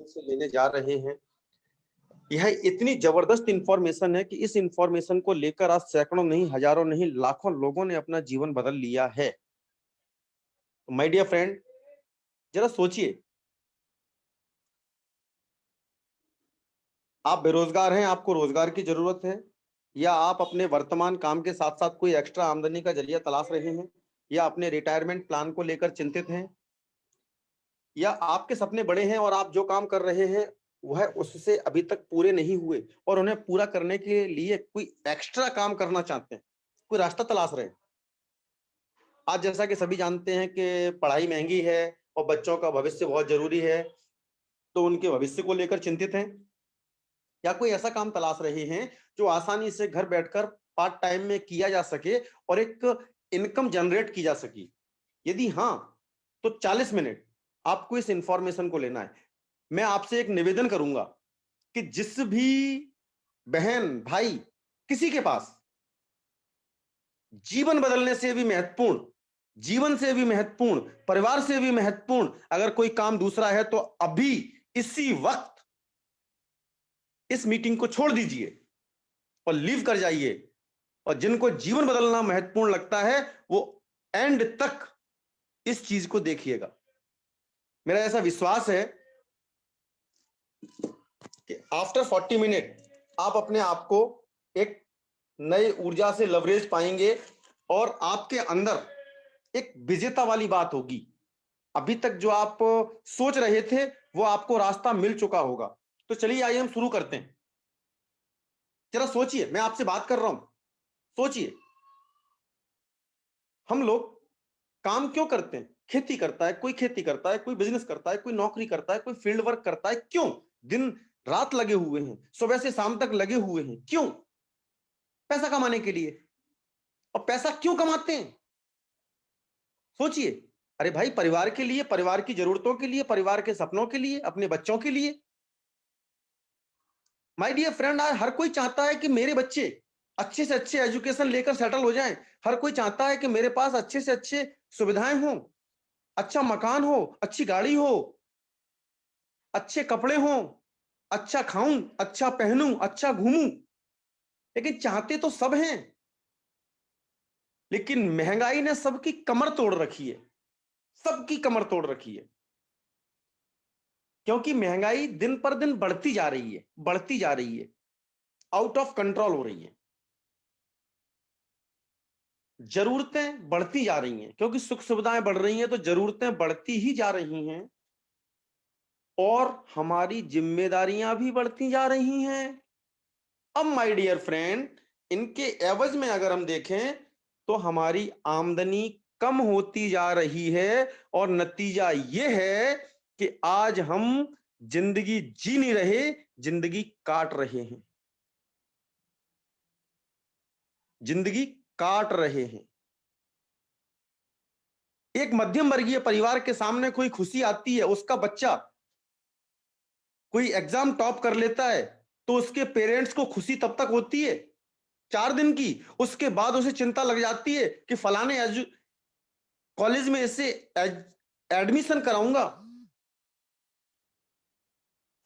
से लेने जा रहे हैं, यह इतनी जबरदस्त इंफॉर्मेशन है कि इस इंफॉर्मेशन को लेकर आज सैकड़ों नहीं, हजारों नहीं, लाखों लोगों ने अपना जीवन बदल लिया है। माय डियर फ्रेंड, जरा सोचिए, आप बेरोजगार हैं, आपको रोजगार की जरूरत है, या आप अपने वर्तमान काम के साथ साथ कोई एक्स्ट्रा आमदनी का जरिया तलाश रहे हैं, या अपने रिटायरमेंट प्लान को लेकर चिंतित हैं, या आपके सपने बड़े हैं और आप जो काम कर रहे हैं वह उससे अभी तक पूरे नहीं हुए और उन्हें पूरा करने के लिए कोई एक्स्ट्रा काम करना चाहते हैं, कोई रास्ता तलाश रहे हैं। आज जैसा कि सभी जानते हैं कि पढ़ाई महंगी है और बच्चों का भविष्य बहुत जरूरी है, तो उनके भविष्य को लेकर चिंतित हैं, या कोई ऐसा काम तलाश रहे हैं जो आसानी से घर बैठकर पार्ट टाइम में किया जा सके और एक इनकम जनरेट की जा सके। यदि हाँ, तो 40 मिनट आपको इस इंफॉर्मेशन को लेना है। मैं आपसे एक निवेदन करूंगा कि जिस भी बहन भाई किसी के पास जीवन बदलने से भी महत्वपूर्ण, जीवन से भी महत्वपूर्ण, परिवार से भी महत्वपूर्ण अगर कोई काम दूसरा है, तो अभी इसी वक्त इस मीटिंग को छोड़ दीजिए और लीव कर जाइए। और जिनको जीवन बदलना महत्वपूर्ण लगता है वो एंड तक इस चीज को देखिएगा। मेरा ऐसा विश्वास है कि आफ्टर 40 मिनट आप अपने आप को एक नई ऊर्जा से लवरेज पाएंगे और आपके अंदर एक विजेता वाली बात होगी। अभी तक जो आप सोच रहे थे वो आपको रास्ता मिल चुका होगा। तो चलिए आइए हम शुरू करते हैं। जरा सोचिए, मैं आपसे बात कर रहा हूं, सोचिए, हम लोग काम क्यों करते हैं? खेती करता है कोई, खेती करता है कोई, बिजनेस करता है कोई, नौकरी करता है कोई, फील्ड वर्क करता है। क्यों? दिन रात लगे हुए हैं, सुबह से शाम तक लगे हुए हैं। क्यों? पैसा कमाने के लिए। और पैसा क्यों कमाते हैं? सोचिए। अरे भाई, परिवार के लिए, परिवार की जरूरतों के लिए, परिवार के सपनों के लिए, अपने बच्चों के लिए। माय डियर फ्रेंड, आज हर कोई चाहता है कि मेरे बच्चे अच्छे से अच्छे एजुकेशन लेकर सेटल हो जाएं। हर कोई चाहता है कि मेरे पास अच्छे से अच्छे सुविधाएं हों, अच्छा मकान हो, अच्छी गाड़ी हो, अच्छे कपड़े हों, अच्छा खाऊं, अच्छा पहनूं, अच्छा घूमूं। लेकिन चाहते तो सब हैं, लेकिन महंगाई ने सबकी कमर तोड़ रखी है, सबकी कमर तोड़ रखी है। क्योंकि महंगाई दिन पर दिन बढ़ती जा रही है, बढ़ती जा रही है, आउट ऑफ कंट्रोल हो रही है। जरूरतें बढ़ती जा रही हैं, क्योंकि सुख सुविधाएं बढ़ रही हैं, तो जरूरतें बढ़ती ही जा रही हैं और हमारी जिम्मेदारियां भी बढ़ती जा रही हैं। अब माय डियर फ्रेंड, इनके एवज में अगर हम देखें तो हमारी आमदनी कम होती जा रही है और नतीजा यह है कि आज हम जिंदगी जी नहीं रहे, जिंदगी काट रहे हैं, जिंदगी काट रहे हैं। एक मध्यम वर्गीय परिवार के सामने कोई खुशी आती है, उसका बच्चा कोई एग्जाम टॉप कर लेता है, तो उसके पेरेंट्स को खुशी तब तक होती है 4 दिन की। उसके बाद उसे चिंता लग जाती है कि फलाने कॉलेज में इसे एडमिशन कराऊंगा,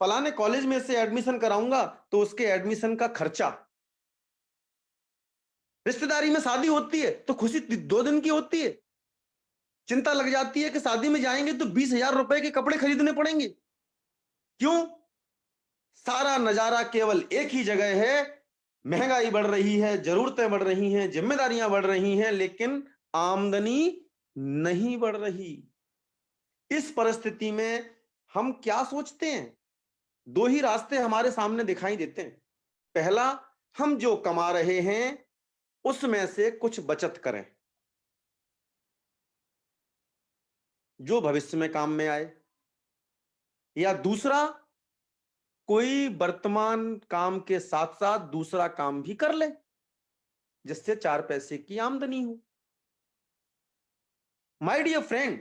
फलाने कॉलेज में इसे एडमिशन कराऊंगा, तो उसके एडमिशन का खर्चा। रिश्तेदारी में शादी होती है तो खुशी 2 दिन की होती है, चिंता लग जाती है कि शादी में जाएंगे तो 20,000 रुपए के कपड़े खरीदने पड़ेंगे। क्यों? सारा नजारा केवल एक ही जगह है, महंगाई बढ़ रही है, जरूरतें बढ़ रही हैं, जिम्मेदारियां बढ़ रही हैं, लेकिन आमदनी नहीं बढ़ रही। इस परिस्थिति में हम क्या सोचते हैं? 2 ही रास्ते हमारे सामने दिखाई देते हैं। पहला, हम जो कमा रहे हैं उसमें से कुछ बचत करें जो भविष्य में काम में आए, या दूसरा, कोई वर्तमान काम के साथ साथ दूसरा काम भी कर ले जिससे 4 पैसे की आमदनी हो। माय डियर फ्रेंड,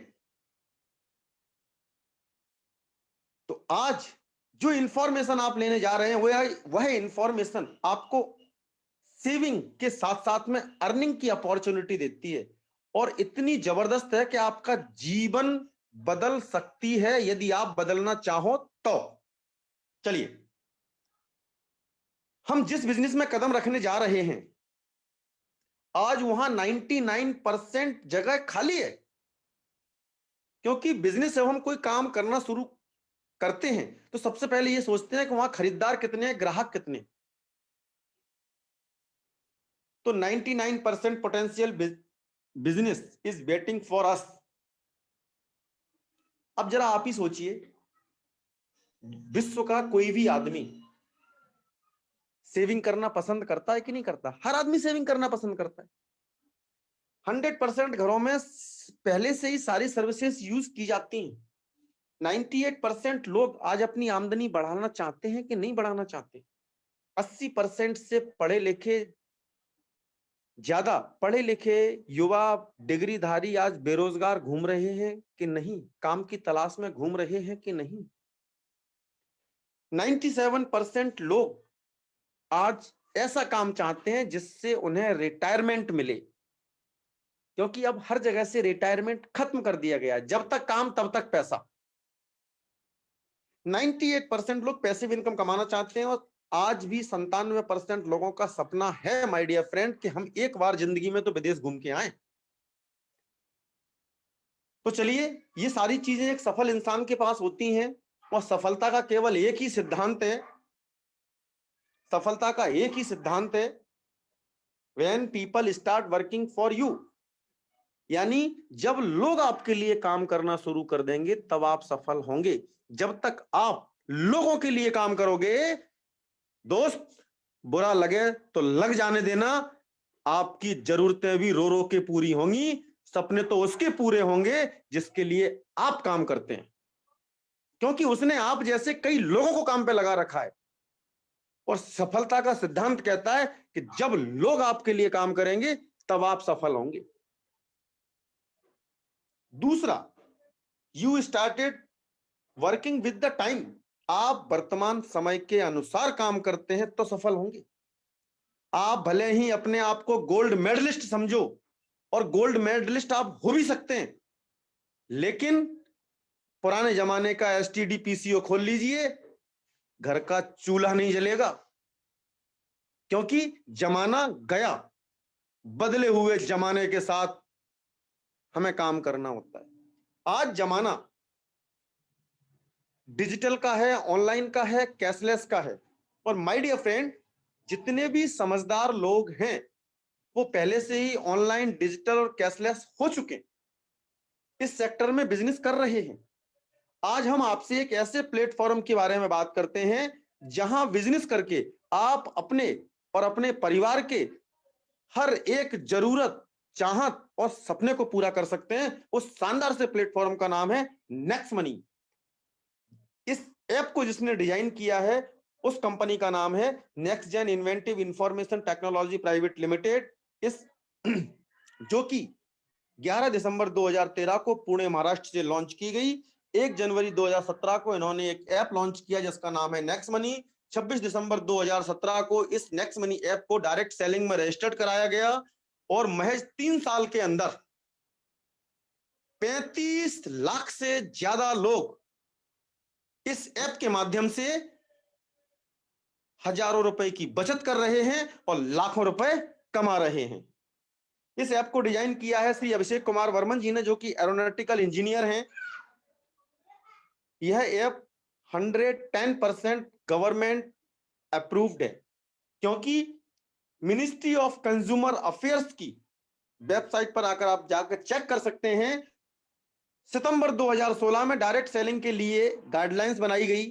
तो आज जो इंफॉर्मेशन आप लेने जा रहे हैं वह इंफॉर्मेशन आपको सेविंग के साथ साथ में अर्निंग की अपॉर्चुनिटी देती है और इतनी जबरदस्त है कि आपका जीवन बदल सकती है यदि आप बदलना चाहो तो। चलिए, हम जिस बिजनेस में कदम रखने जा रहे हैं, आज वहां 99% जगह खाली है। क्योंकि बिजनेस जब हम कोई काम करना शुरू करते हैं तो सबसे पहले ये सोचते हैं कि वहां खरीदार कितने हैं, ग्राहक कितने। तो 99% potential business is waiting for us. अब जरा आप ही सोचिए, विश्व का कोई भी आदमी सेविंग करना पसंद करता है कि नहीं करता? हर आदमी सेविंग करना पसंद करता है। 100% घरों में पहले से ही सारी सर्विसेज यूज की जाती हैं। 98% लोग आज अपनी आमदनी बढ़ाना चाहते हैं कि नहीं बढ़ाना चाहते? 80% से ज्यादा पढ़े लिखे युवा डिग्रीधारी आज बेरोजगार घूम रहे हैं कि नहीं? काम की तलाश में घूम रहे हैं कि नहीं? 97% लोग आज ऐसा काम चाहते हैं जिससे उन्हें रिटायरमेंट मिले, क्योंकि अब हर जगह से रिटायरमेंट खत्म कर दिया गया। जब तक काम तब तक पैसा। 98% लोग पैसिव इनकम कमाना चाहते हैं, और आज भी 97% लोगों का सपना है माय डियर फ्रेंड कि हम एक बार जिंदगी में तो विदेश घूम के आए। तो चलिए, ये सारी चीजें एक सफल इंसान के पास होती हैं, और सफलता का केवल एक ही सिद्धांत है। सफलता का एक ही सिद्धांत है, when people start working for you. यानी जब लोग आपके लिए काम करना शुरू कर देंगे तब आप सफल होंगे। जब तक आप लोगों के लिए काम करोगे, दोस्त, बुरा लगे तो लग जाने देना, आपकी जरूरतें भी रो रो के पूरी होंगी। सपने तो उसके पूरे होंगे जिसके लिए आप काम करते हैं, क्योंकि उसने आप जैसे कई लोगों को काम पे लगा रखा है। और सफलता का सिद्धांत कहता है कि जब लोग आपके लिए काम करेंगे तब आप सफल होंगे। दूसरा, you started working with the time. आप वर्तमान समय के अनुसार काम करते हैं तो सफल होंगे। आप भले ही अपने आप को गोल्ड मेडलिस्ट समझो, और गोल्ड मेडलिस्ट आप हो भी सकते हैं, लेकिन पुराने जमाने का एसटीडी पीसीओ खोल लीजिए, घर का चूल्हा नहीं जलेगा, क्योंकि जमाना गया। बदले हुए जमाने के साथ हमें काम करना होता है। आज जमाना डिजिटल का है, ऑनलाइन का है, कैशलेस का है। और माय डियर फ्रेंड, जितने भी समझदार लोग हैं वो पहले से ही ऑनलाइन, डिजिटल और कैशलेस हो चुके हैं, इस सेक्टर में बिजनेस कर रहे हैं। आज हम आपसे एक ऐसे प्लेटफॉर्म के बारे में बात करते हैं जहां बिजनेस करके आप अपने और अपने परिवार के हर एक जरूरत, चाहत और सपने को पूरा कर सकते हैं। उस शानदार से प्लेटफॉर्म का नाम है नेक्स्ट मनी। इस ऐप को जिसने डिजाइन किया है उस कंपनी का नाम है Next Gen Inventive Information Technology Private Limited. इस जो कि 11 दिसंबर 2013 को पुणे महाराष्ट्र से लॉन्च की गई। 1 जनवरी 2017 को इन्होंने एक ऐप लॉन्च किया जिसका नाम है नेक्स्ट मनी। 26 दिसंबर 2017 को इस नेक्स्ट मनी ऐप को डायरेक्ट सेलिंग में रजिस्टर्ड कराया गया, और महज 3 साल के अंदर 35 लाख से ज्यादा लोग इस ऐप के माध्यम से हजारों रुपए की बचत कर रहे हैं और लाखों रुपए कमा रहे हैं। इस ऐप को डिजाइन किया है श्री अभिषेक कुमार वर्मन जी ने, जो कि एरोनॉटिकल इंजीनियर हैं। यह ऐप 110% गवर्नमेंट अप्रूव्ड है, क्योंकि मिनिस्ट्री ऑफ कंज्यूमर अफेयर्स की वेबसाइट पर आकर आप जाकर चेक कर सकते हैं। सितंबर 2016 में डायरेक्ट सेलिंग के लिए गाइडलाइंस बनाई गई।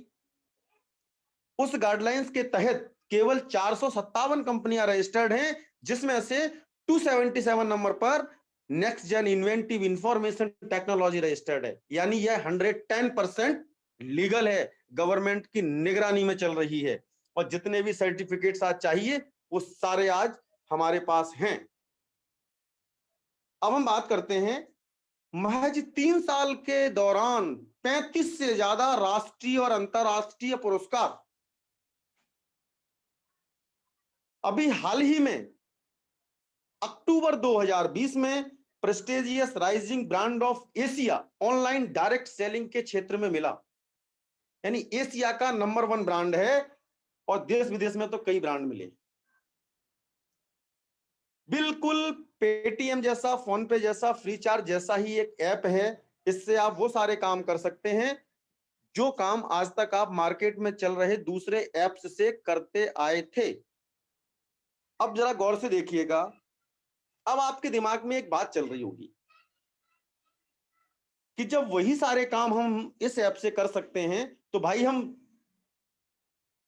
उस गाइडलाइंस के तहत केवल 457 कंपनियां रजिस्टर्ड हैं, जिसमें से 277 नंबर पर Next Gen Inventive Information Technology registered है। यानी यह 110% लीगल है, गवर्नमेंट की निगरानी में चल रही है, और जितने भी सर्टिफिकेट्स आज चाहिए वो सारे आज हमारे पास हैं। अब हम बात करते हैं, महज 3 साल के दौरान 35 से ज्यादा राष्ट्रीय और अंतरराष्ट्रीय पुरस्कार। अभी हाल ही में अक्टूबर 2020 में prestigious rising brand of Asia online direct selling के क्षेत्र में मिला। यानी एशिया का नंबर 1 ब्रांड है और देश विदेश में तो कई ब्रांड मिले। बिल्कुल पेटीएम जैसा, फोन पे जैसा, फ्री चार्ज जैसा ही एक ऐप है। इससे आप वो सारे काम कर सकते हैं जो काम आज तक आप मार्केट में चल रहे दूसरे ऐप्स से करते आए थे। अब जरा गौर से देखिएगा, अब आपके दिमाग में एक बात चल रही होगी कि जब वही सारे काम हम इस ऐप से कर सकते हैं तो भाई हम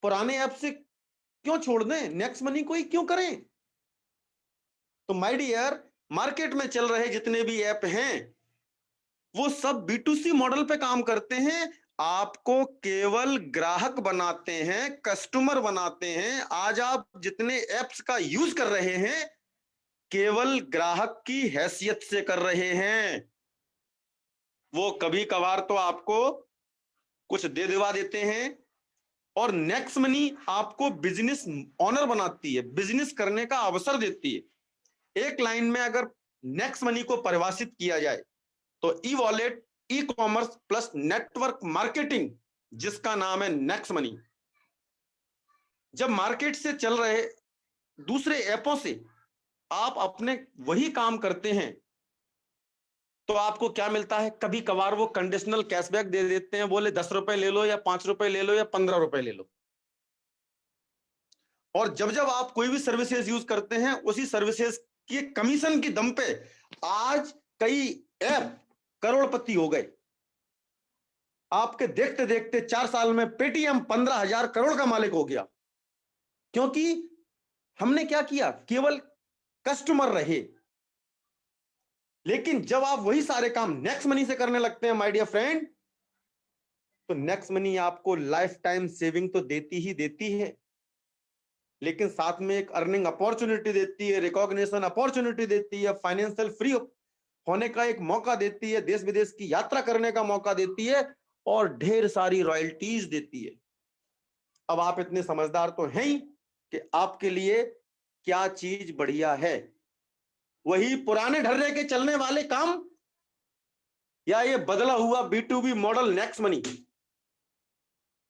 पुराने ऐप से क्यों छोड़ दें, नेक्स्ट मनी को ही क्यों करें। तो माय डियर, मार्केट में चल रहे जितने भी ऐप हैं वो सब B2C मॉडल पे काम करते हैं, आपको केवल ग्राहक बनाते हैं, कस्टमर बनाते हैं। आज आप जितने ऐप्स का यूज कर रहे हैं केवल ग्राहक की हैसियत से कर रहे हैं। वो कभी कभार तो आपको कुछ दे दिवा देते हैं और नेक्स्ट मनी आपको बिजनेस ऑनर बनाती है, बिजनेस करने का अवसर देती है। एक लाइन में अगर नेक्स्ट मनी को परिभाषित किया जाए तो e wallet, e commerce plus network marketing, जिसका नाम है नेक्स्ट मनी। जब मार्केट से चल रहे दूसरे ऐपों से आप अपने वही काम करते हैं तो आपको क्या मिलता है, कभी कभार वो कंडीशनल कैशबैक दे देते हैं, बोले 10 रुपए ले लो या 5 रुपए ले लो या 15 रुपए ले लो। और जब जब आप कोई भी सर्विसेज यूज करते हैं उसी सर्विसेज के कमीशन की दम पे आज कई ऐप करोड़पति हो गए। आपके देखते देखते 4 साल में पेटीएम 15,000 करोड़ का मालिक हो गया, क्योंकि हमने क्या किया, केवल कस्टमर रहे। लेकिन जब आप वही सारे काम नेक्स्ट मनी से करने लगते हैं माय डियर फ्रेंड, तो नेक्स्ट मनी आपको लाइफ टाइम सेविंग तो देती ही देती है, लेकिन साथ में एक अर्निंग अपॉर्चुनिटी देती है, रिकॉग्निशन अपॉर्चुनिटी देती है, फाइनेंशियल फ्री होने का एक मौका देती है, देश विदेश की यात्रा करने का मौका देती है और ढेर सारी रॉयल्टीज देती है। अब आप इतने समझदार तो हैं ही कि आपके लिए क्या चीज बढ़िया है, वही पुराने ढर्रे के चलने वाले काम या ये बदला हुआ B2B model next money.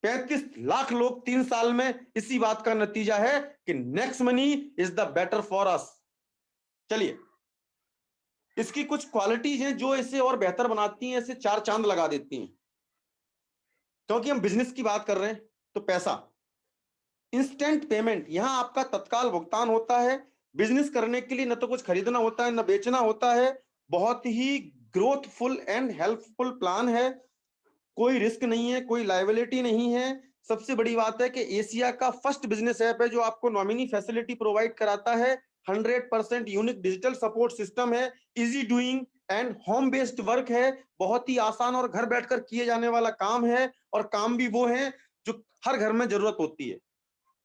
35 lakh लोग 3 साल में, इसी बात का नतीजा है कि next money is the better for us. चलिए, इसकी कुछ क्वालिटीज हैं जो इसे और बेहतर बनाती हैं, इसे 4 चांद लगा देती हैं। क्योंकि हम बिजनेस की बात कर रहे हैं तो पैसा, इंस्टेंट पेमेंट, यहां आपका तत्काल भुगतान होता है। बिजनेस करने के लिए न तो कुछ खरीदना होता है न बेचना होता है, बहुत ही ग्रोथफुल एंड हेल्पफुल प्लान है। कोई रिस्क नहीं है, कोई लायबिलिटी नहीं है। सबसे बड़ी बात है कि एशिया का फर्स्ट बिजनेस ऐप है जो आपको नॉमिनी फैसिलिटी प्रोवाइड कराता है। 100% यूनिक डिजिटल सपोर्ट सिस्टम है, easy doing and home based work है, बहुत ही आसान और घर बैठकर किए जाने वाला काम है, और काम भी वो है जो हर घर में जरूरत होती है।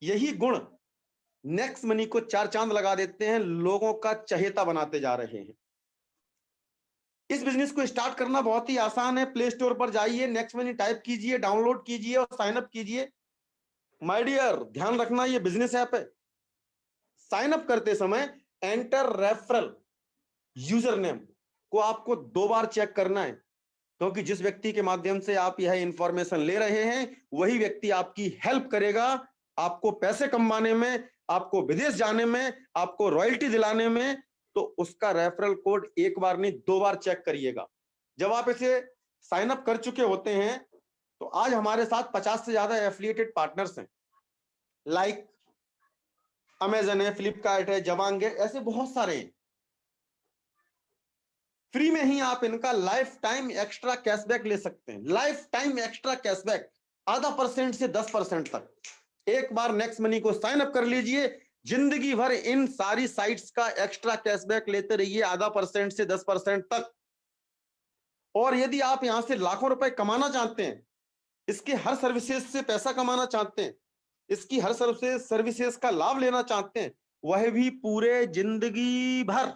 यही गुण नेक्स्ट मनी को 4 चांद लगा देते हैं, लोगों का चहेता बनाते जा रहे हैं। इस बिजनेस को स्टार्ट करना बहुत ही आसान है। प्ले स्टोर पर जाइए, नेक्स्ट मनी टाइप कीजिए, डाउनलोड कीजिए और साइन अप कीजिए। माय डियर, ध्यान रखना ये बिजनेस ऐप है। साइन अप करते समय एंटर रेफरल यूजर नेम को आपको 2 बार चेक करना है, क्योंकि जिस व्यक्ति के माध्यम से आप यह इंफॉर्मेशन ले रहे हैं वही व्यक्ति आपकी हेल्प करेगा, आपको पैसे कमाने में, आपको विदेश जाने में, आपको रॉयल्टी दिलाने में। तो उसका रेफरल कोड एक बार नहीं 2 बार चेक करिएगा। जब आप इसे साइन अप कर चुके होते हैं तो आज हमारे साथ 50 से ज्यादा एफिलिएटेड पार्टनर्स हैं, लाइक अमेजन है, फ्लिपकार्ट है, जवांग है, ऐसे बहुत सारे हैं। फ्री में ही आप इनका लाइफ टाइम एक्स्ट्रा कैशबैक ले सकते हैं। लाइफ टाइम एक्स्ट्रा कैशबैक 0.5% से 10% तक। एक बार नेक्स्ट मनी को साइन अप कर लीजिए, जिंदगी भर इन सारी साइट्स का एक्स्ट्रा कैशबैक लेते रहिए 0.5% से 10% तक। और यदि आप यहां से लाखों रुपए कमाना चाहते हैं, इसके हर सर्विसेज से पैसा कमाना चाहते हैं, इसकी हर सर्विसेज का लाभ लेना चाहते हैं, वह भी पूरे जिंदगी भर,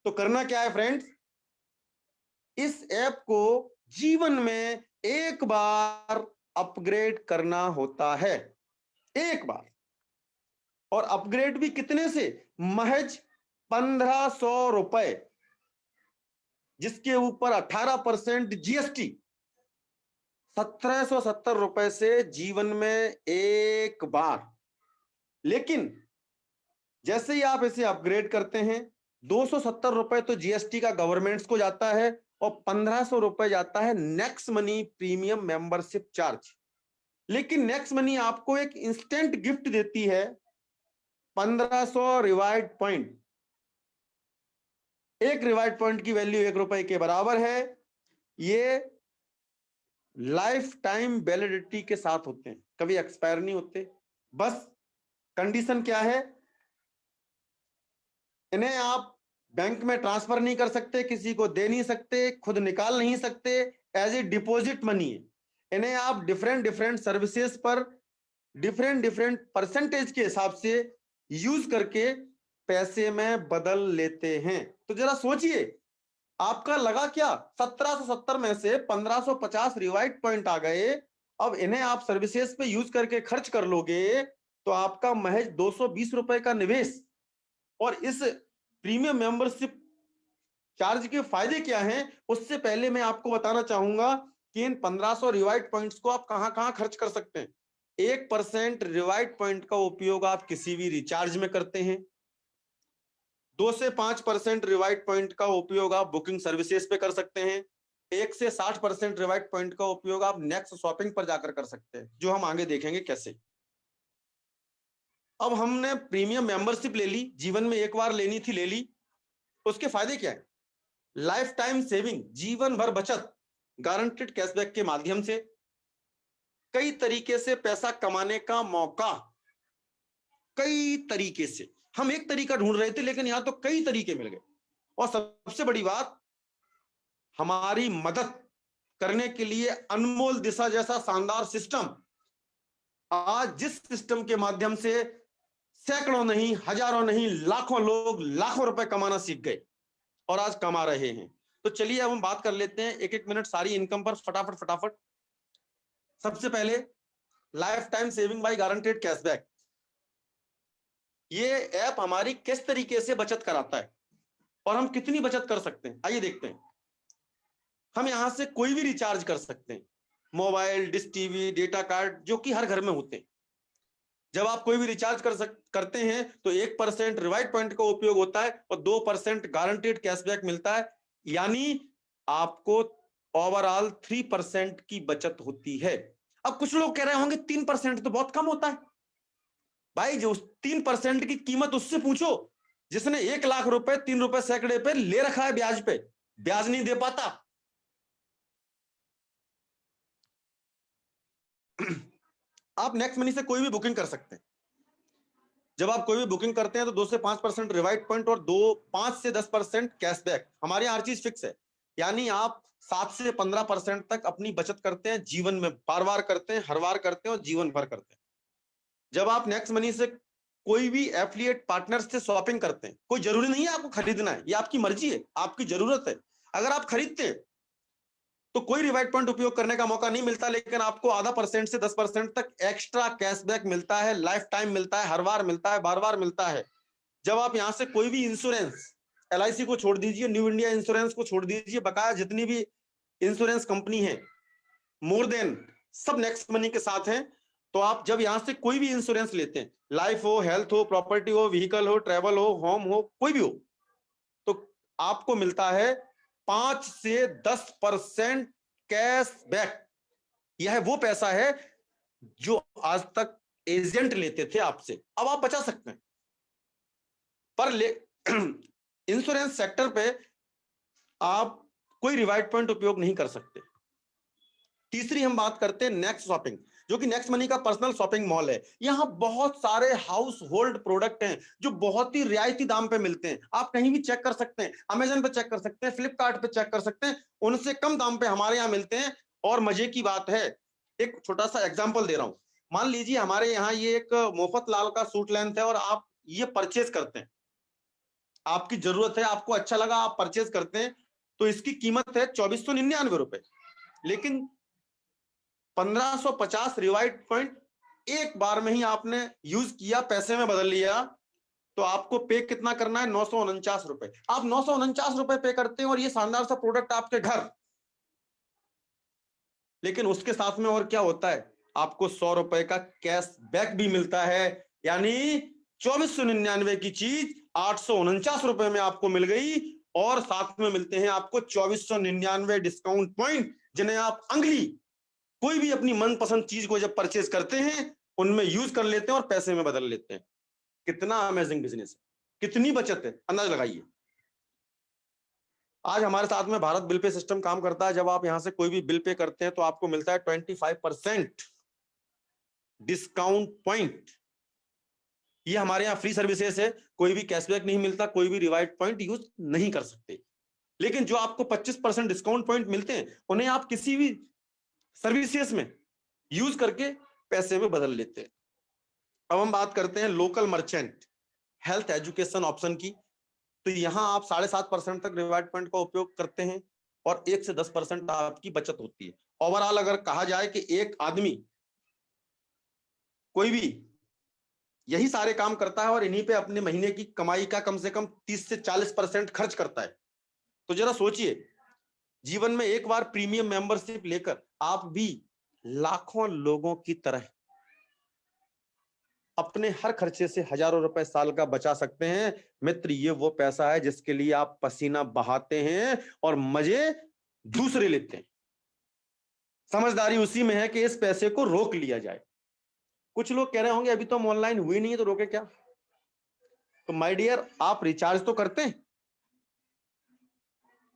तो करना क्या है फ्रेंड्स, इस ऐप को जीवन में एक बार अपग्रेड करना होता है, एक बार। और अपग्रेड भी कितने से, महज 1500 रुपए, जिसके ऊपर 18% GST, 1770 से जीवन में एक बार। लेकिन जैसे ही आप इसे अपग्रेड करते हैं, 270 तो जीएसटी का गवर्नमेंट्स को जाता है और 1500 जाता है next money premium membership charge. लेकिन नेक्स्ट मनी आपको एक इंस्टेंट गिफ्ट देती है, 1500 रिवार्ड पॉइंट। एक रिवार्ड पॉइंट की वैल्यू ₹1 के बराबर है। ये लाइफ टाइम वैलिडिटी के साथ होते हैं, कभी एक्सपायर नहीं होते। बस कंडीशन क्या है, इन्हें आप बैंक में ट्रांसफर नहीं कर सकते, किसी को दे नहीं सकते, खुद निकाल नहीं सकते, एज ए डिपॉजिट मनी है। इन्हें आप डिफरेंट डिफरेंट सर्विसेज पर डिफरेंट डिफरेंट परसेंटेज के हिसाब से यूज करके पैसे में बदल लेते हैं। तो जरा सोचिए, आपका लगा क्या, 1770 में से 1550 रिवाइड पॉइंट आ गए। अब इन्हें आप सर्विसेज पे यूज करके खर्च कर लोगे तो आपका महज ₹220 का निवेश। और इस प्रीमियम मेंबरशिप चार्ज के फायदे क्या हैं, उससे पहले मैं आपको बताना चाहूंगा कि इन 1500 रिवाइड पॉइंट्स को आप कहां कहां खर्च कर सकते हैं। 1% रिवाइड पॉइंट का उपयोग आप किसी भी रिचार्ज में करते हैं। 2 से 5% रिवाइड पॉइंट का उपयोग आप बुकिंग सर्विसेज पे कर सकते हैं। 1 से 60% रिवाइड पॉइंट का उपयोग आप नेक्स्ट शॉपिंग पर जाकर कर सकते हैं, जो हम आगे देखेंगे कैसे। अब हमने प्रीमियम मेंबरशिप ले ली, जीवन में एक बार लेनी थी, ले ली। उसके फायदे क्या है, लाइफ टाइम सेविंग, जीवन भर बचत, गारंटेड कैशबैक के माध्यम से, कई तरीके से पैसा कमाने का मौका, कई तरीके से। हम एक तरीका ढूंढ रहे थे लेकिन यहां तो कई तरीके मिल गए। और सबसे बड़ी बात, हमारी मदद करने के लिए अनमोल दिशा जैसा शानदार सिस्टम, आज जिस सिस्टम के माध्यम से सैकड़ों नहीं, हजारों नहीं, लाखों लोग लाखों रुपए कमाना सीख गए और आज कमा रहे हैं। तो चलिए अब हम बात कर लेते हैं एक एक मिनट सारी इनकम पर, फटाफट फटाफट। सबसे पहले life time saving by guaranteed cashback. ये ऐप हमारी किस तरीके से बचत कराता है और हम कितनी बचत कर सकते हैं, आइए देखते हैं। हम यहां से कोई भी रिचार्ज कर सकते हैं, mobile, dish TV, data card, जो कि हर घर में होते हैं। जब आप कोई भी रिचार्ज करते हैं तो 1% रिवाइड पॉइंट का उपयोग होता है और 2% गारंटेड कैशबैक मिलता है। यानी आपको ओवरऑल 3% की बचत होती है। अब कुछ लोग कह रहे होंगे 3% तो बहुत कम होता है। भाई जो 3% की कीमत उससे पूछो जिसने 1 लाख रुपए 3 रुपए सैकड़े पे ले रखा है, ब्याज पे, ब्याज नहीं दे पाता। आप नेक्स्ट मनी से कोई भी बुकिंग कर सकते हैं। जब आप कोई भी बुकिंग करते हैं तो 2 से 5% रिवाइड पॉइंट और 5 से 10% कैशबैक। हमारे यहाँ हर चीज फिक्स है, यानी आप 7 से 15% तक अपनी बचत करते हैं, जीवन में बार बार करते हैं, हर बार करते हैं और जीवन भर करते हैं। जब आप नेक्स्ट मनी से कोई भी एफिलिएट पार्टनर से शॉपिंग करते हैं, कोई जरूरी नहीं है आपको खरीदना है, ये आपकी मर्जी है, आपकी जरूरत है। अगर आप खरीदते हैं तो कोई रिवाइड पॉइंट उपयोग करने का मौका नहीं मिलता, लेकिन आपको आधा % से 10% तक एक्स्ट्रा कैशबैक मिलता है, लाइफ टाइम मिलता है, हर बार मिलता है, बार बार मिलता है। जब आप यहां से कोई भी इंश्योरेंस, LIC को छोड़ दीजिए, न्यू इंडिया इंश्योरेंस को छोड़ दीजिए, बकाया जितनी भी इंश्योरेंस कंपनी है, मोर देन सब नेक्स्ट मनी के साथ हैं। तो आप जब यहां से कोई भी इंश्योरेंस लेते हैं, लाइफ हो, हेल्थ हो, प्रॉपर्टी हो, व्हीकल हो, ट्रेवल हो, होम हो, कोई भी हो, तो आपको मिलता है 5 से 10% कैशबैक। यह वो पैसा है जो आज तक एजेंट लेते थे आपसे, अब आप बचा सकते हैं। पर इंश्योरेंस सेक्टर पे आप कोई रिवाइड पॉइंट उपयोग नहीं कर सकते। तीसरी हम बात करते हैं नेक्स्ट शॉपिंग, जो कि नेक्स्ट मनी का पर्सनल शॉपिंग मॉल है। यहाँ बहुत सारे हाउस होल्ड प्रोडक्ट हैं जो बहुत ही रियायती दाम पे मिलते हैं। आप कहीं भी चेक कर सकते हैं, अमेजन पे चेक कर सकते हैं, फ्लिपकार्ट पे चेक कर सकते हैं, उनसे कम दाम पे हमारे यहाँ मिलते हैं। और मजे की बात है, एक छोटा सा एग्जाम्पल दे रहा हूं। मान लीजिए हमारे यहाँ ये एक मोफत लाल का सूट लेंथ है और आप ये परचेज करते हैं, आपकी जरूरत है, आपको अच्छा लगा, आप परचेज करते हैं, तो इसकी कीमत है ₹2499। लेकिन 1550 रिवाइड पॉइंट एक बार में ही आपने यूज किया, पैसे में बदल लिया, तो आपको पे कितना करना है, ₹949। आप ₹949 पे करते हैं और ये शानदार सा प्रोडक्ट आपके घर लेकिन उसके साथ में और क्या होता है, आपको 100 रुपए का कैश बैक भी मिलता है। यानी 2499 की चीज 849 रुपए में आपको मिल गई, और साथ में मिलते हैं आपको 2499 डिस्काउंट पॉइंट, जिन्हें आप अंगली कोई भी अपनी मनपसंद चीज को जब परचेज करते हैं उनमें यूज कर लेते हैं और पैसे में बदल लेते हैं। कितना अमेजिंग बिजनेस है, कितनी बचत है, अंदाज लगाइए। आज हमारे साथ में भारत बिल पे सिस्टम काम करता है। जब आप यहां से कोई भी बिल पे करते हैं तो आपको मिलता है 25% डिस्काउंट पॉइंट। ये हमारे यहाँ फ्री सर्विसेज है, कोई भी कैशबैक नहीं मिलता, कोई भी रिवार्ड पॉइंट यूज नहीं कर सकते। लेकिन जो आपको 25% डिस्काउंट पॉइंट मिलते हैं उन्हें आप किसी भी सर्विसेज में यूज करके पैसे में बदल लेते हैं। अब हम बात करते हैं local merchant health education option की। तो यहां आप 7.5% तक रिवार्ड पॉइंट का उपयोग करते हैं और 1 से 10% आपकी बचत होती है। ओवरऑल अगर कहा जाए कि एक आदमी कोई भी यही सारे काम करता है और इन्हीं पे अपने महीने की कमाई का कम से कम 30 से 40% खर्च करता है, तो जरा सोचिए, जीवन में एक बार प्रीमियम मेंबरशिप लेकर आप भी लाखों लोगों की तरह अपने हर खर्चे से हजारों रुपए साल का बचा सकते हैं। मित्र, ये वो पैसा है जिसके लिए आप पसीना बहाते हैं और मजे दूसरे लेते हैं। समझदारी उसी में है कि इस पैसे को रोक लिया जाए। कुछ लोग कह रहे होंगे अभी तो हम ऑनलाइन हुई नहीं है तो रोके क्या? तो माय डियर, आप रिचार्ज तो करते हैं।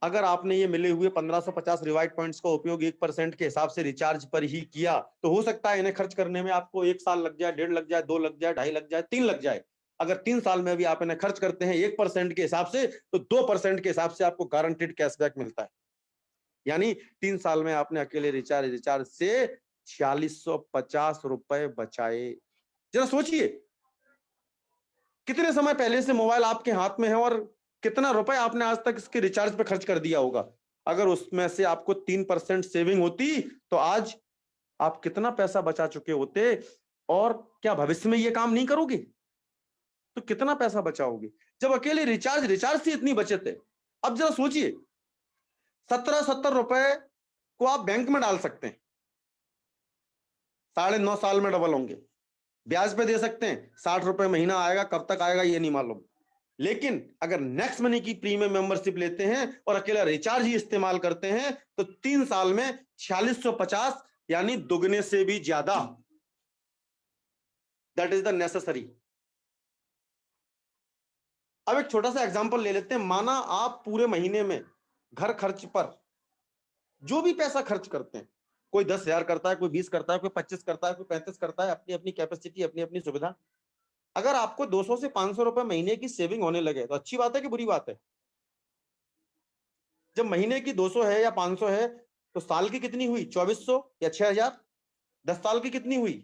अगर आपने ये मिले हुए 1550 रिवाइड पॉइंट्स का उपयोग 1% के हिसाब से रिचार्ज पर ही किया, तो हो सकता है इन्हें खर्च करने में आपको 1 साल लग जाए, 1.5 लग जाए, 2 लग जाए, 2.5 लग जाए, 3 लग जाए। अगर 3 साल में भी आप इन्हें खर्च करते हैं 1% के हिसाब से, तो 2% के हिसाब से आपको गारंटेड कैशबैक मिलता है। यानी 3 साल में आपने अकेले रिचार्ज से 4650 रुपए बचाए। जरा सोचिए, कितने समय पहले से मोबाइल आपके हाथ में है और कितना रुपए आपने आज तक इसके रिचार्ज पे खर्च कर दिया होगा। अगर उसमें से आपको 3% सेविंग होती तो आज आप कितना पैसा बचा चुके होते, और क्या भविष्य में ये काम नहीं करोगे तो कितना पैसा बचाओगे? जब अकेले रिचार्ज से इतनी बचत है। अब जरा सोचिए, 70 रुपए को आप बैंक में डाल सकते हैं, 9.5 साल में डबल होंगे। ब्याज पे दे सकते हैं, 60 रुपए महीना आएगा, कब तक आएगा ये नहीं मालूम। लेकिन अगर नेक्स्ट मनी की प्रीमियम मेंबरशिप लेते हैं और अकेला रिचार्ज ही इस्तेमाल करते हैं तो 3 साल में 4650, यानी दुगने से भी ज्यादा। That is the necessary. अब एक छोटा सा एग्जांपल ले लेते हैं। माना आप पूरे महीने में घर खर्च पर जो भी पैसा खर्च करते हैं, कोई 10,000 करता है, कोई 20 करता है, कोई 25 करता है, कोई 35 करता है, अपनी अपनी कैपेसिटी, अपनी अपनी सुविधा। अगर आपको 200 से 500 रुपए महीने की सेविंग होने लगे तो अच्छी बात है कि बुरी बात है? जब महीने की 200 है या 500 है तो साल की कितनी हुई? 2400 या 6000? 10 साल की कितनी हुई?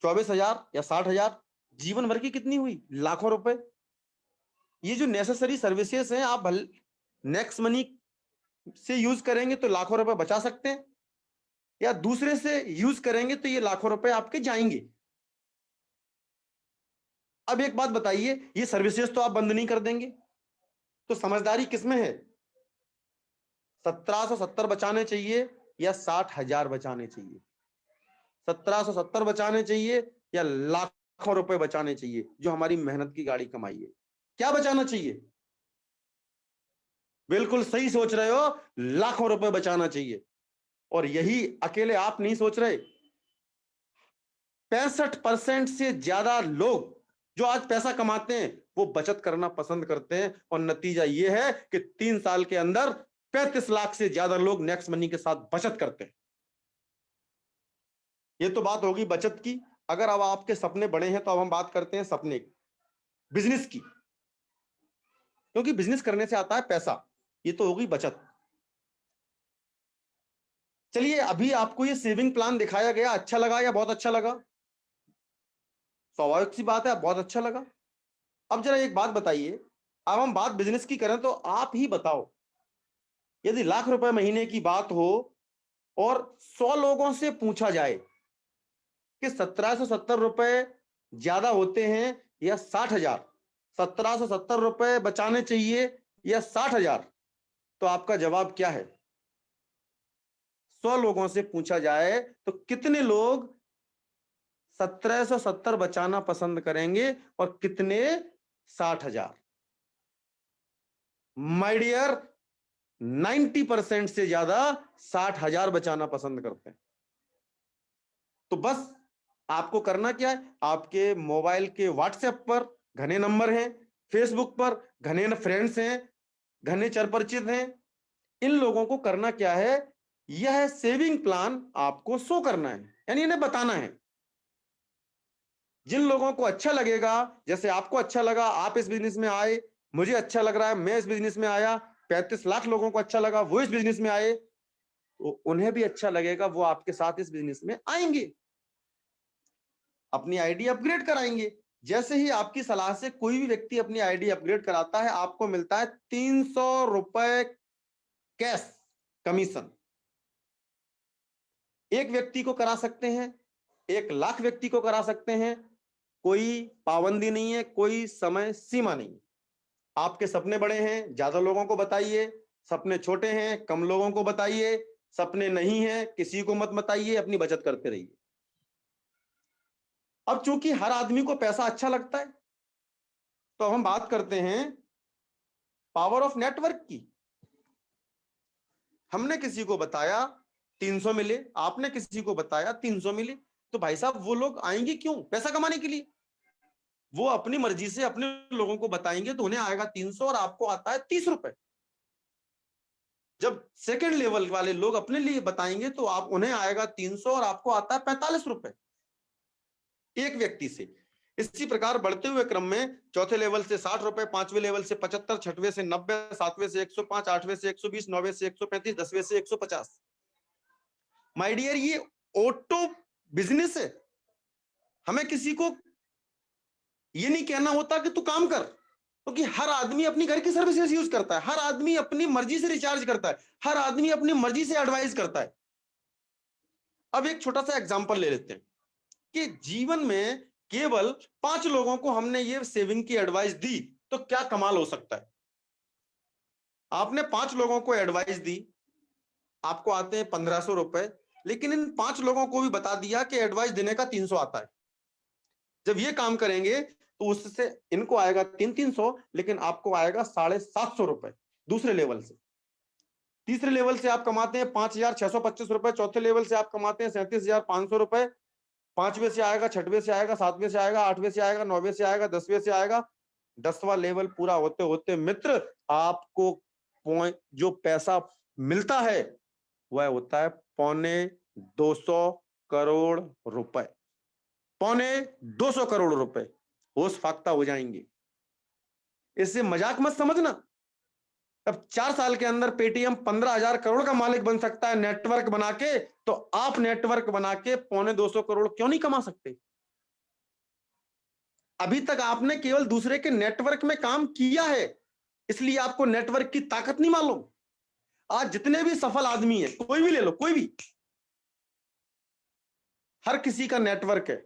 24,000 या 60,000? जीवन भर की कितनी हुई? लाखों रुपए। ये जो नेसेसरी सर्विसेज हैं, आप नेक्स्ट मनी से यूज करेंगे तो लाखों रुपए बचा सकते हैं, या दूसरे से यूज करेंगे तो ये लाखों रुपए आपके जाएंगे। अब एक बात बताइए, ये सर्विसेज तो आप बंद नहीं कर देंगे, तो समझदारी किसमें है? 1770 बचाने चाहिए या 60,000 बचाने चाहिए? 1770 बचाने चाहिए या लाखों रुपए बचाने चाहिए जो हमारी मेहनत की गाड़ी कमाई है? क्या बचाना चाहिए? बिल्कुल सही सोच रहे हो, लाखों रुपए बचाना चाहिए। और यही अकेले आप नहीं सोच रहे, 65% से ज्यादा लोग जो आज पैसा कमाते हैं वो बचत करना पसंद करते हैं, और नतीजा ये है कि 3 साल के अंदर 35 लाख से ज्यादा लोग नेक्स्ट मनी के साथ बचत करते हैं। ये तो बात होगी बचत की। अगर अब आपके सपने बड़े हैं तो अब हम बात करते हैं सपने की, बिजनेस की, क्योंकि बिजनेस करने से आता है पैसा। ये तो होगी बचत। चलिए, अभी आपको ये सेविंग प्लान दिखाया गया, अच्छा लगा या बहुत अच्छा लगा? स्वाभाविक सी बात है, बहुत अच्छा लगा। अब जरा एक बात बताइए, अब हम बात बिजनेस की करें तो आप ही बताओ, यदि लाख रुपए महीने की बात हो और 100 लोगों से पूछा जाए कि 1770 रुपए ज्यादा होते हैं या 60,000, 1770 रुपए बचाने चाहिए या 60,000, तो आपका जवाब क्या है? 100 लोगों से पूछा जाए तो कितने लोग 1770 बचाना पसंद करेंगे और कितने 60,000? माय डियर, 90% से ज्यादा 60,000 बचाना पसंद करते हैं। तो बस आपको करना क्या है, आपके मोबाइल के व्हाट्सएप पर घने नंबर हैं, फेसबुक पर घने फ्रेंड्स हैं, घने चरपरिचित हैं। इन लोगों को करना क्या है, यह सेविंग प्लान आपको शो करना है, यानी इन्हें बताना है। जिन लोगों को अच्छा लगेगा, जैसे आपको अच्छा लगा, आप इस बिजनेस में आए, मुझे अच्छा लग रहा है, मैं इस बिजनेस में आया, 35 लाख लोगों को अच्छा लगा, वो इस बिजनेस में आए, तो उन्हें भी अच्छा लगेगा, वो आपके साथ इस बिजनेस में आएंगे, अपनी आईडी अपग्रेड कराएंगे। जैसे ही आपकी सलाह से कोई भी व्यक्ति अपनी आईडी अपग्रेड कराता है, आपको मिलता है 300 रुपए कैश कमीशन। एक व्यक्ति को करा सकते हैं, 1 लाख व्यक्ति को करा सकते हैं, कोई पाबंदी नहीं है, कोई समय सीमा नहीं। आपके सपने बड़े हैं, ज्यादा लोगों को बताइए, सपने छोटे हैं, कम लोगों को बताइए, सपने नहीं है, किसी को मत बताइए, अपनी बचत करते रहिए। अब चूंकि हर आदमी को पैसा अच्छा लगता है, तो हम बात करते हैं पावर ऑफ नेटवर्क की। हमने किसी को बताया 300 मिले, आपने किसी को बताया 300 मिले, तो भाई साहब वो लोग आएंगे क्यों? पैसा कमाने के लिए। वो अपनी मर्जी से अपने लोगों को बताएंगे तो उन्हें आएगा 300 और आपको आता है 30 रुपए। जब सेकंड लेवल वाले लोग अपने लिए बताएंगे तो आप उन्हें आएगा 300 और आपको आता है 45 रुपए एक व्यक्ति से। इसी प्रकार बढ़ते हुए क्रम में चौथे लेवल से 60 रुपए, पांचवें लेवल से 75, छठवें से 90, सातवें से 105, आठवें से 120, नौवें से 135, 10वें से 150। माय डियर, ये ऑटो बिजनेस है। हमें किसी को ये नहीं कहना होता कि तू काम कर, क्योंकि हर आदमी अपनी घर की सर्विसेज यूज करता है, हर आदमी अपनी मर्जी से रिचार्ज करता है, हर आदमी अपनी मर्जी से एडवाइस करता है। अब एक छोटा सा एग्जांपल ले लेते हैं कि जीवन में केवल 5 लोगों को हमने ये सेविंग की एडवाइस दी तो क्या कमाल हो सकता है। आपने 5 लोगों को एडवाइस दी, आपको आते हैं 1500 रुपए, लेकिन इन 5 लोगों को भी बता दिया कि एडवाइस देने का 300 आता है। जब ये काम करेंगे तो उससे इनको आएगा 300, लेकिन आपको आएगा 750 रुपए दूसरे लेवल से। तीसरे लेवल से आप कमाते हैं 5,625 रुपए, चौथे लेवल से आप कमाते हैं 37,500 रुपए, पांचवें से आएगा, छठवें से आएगा, सातवें से आएगा, आठवें से आएगा, नौवें से आएगा, 10वें से आएगा। 10वां लेवल पूरा होते होते मित्र आपको जो पैसा मिलता है वह होता है 250 करोड़ रुपए। 250 करोड़ रुपए होश फाख्ता हो जाएंगे। इससे मजाक मत समझना। अब 4 साल के अंदर पेटीएम 15,000 करोड़ का मालिक बन सकता है नेटवर्क बना के, तो आप नेटवर्क बना के 250 करोड़ क्यों नहीं कमा सकते? अभी तक आपने केवल दूसरे के नेटवर्क में काम किया है, इसलिए आपको नेटवर्क की ताकत नहीं मालूम। आज जितने भी सफल आदमी हैं, कोई भी ले लो, कोई भी, हर किसी का नेटवर्क है।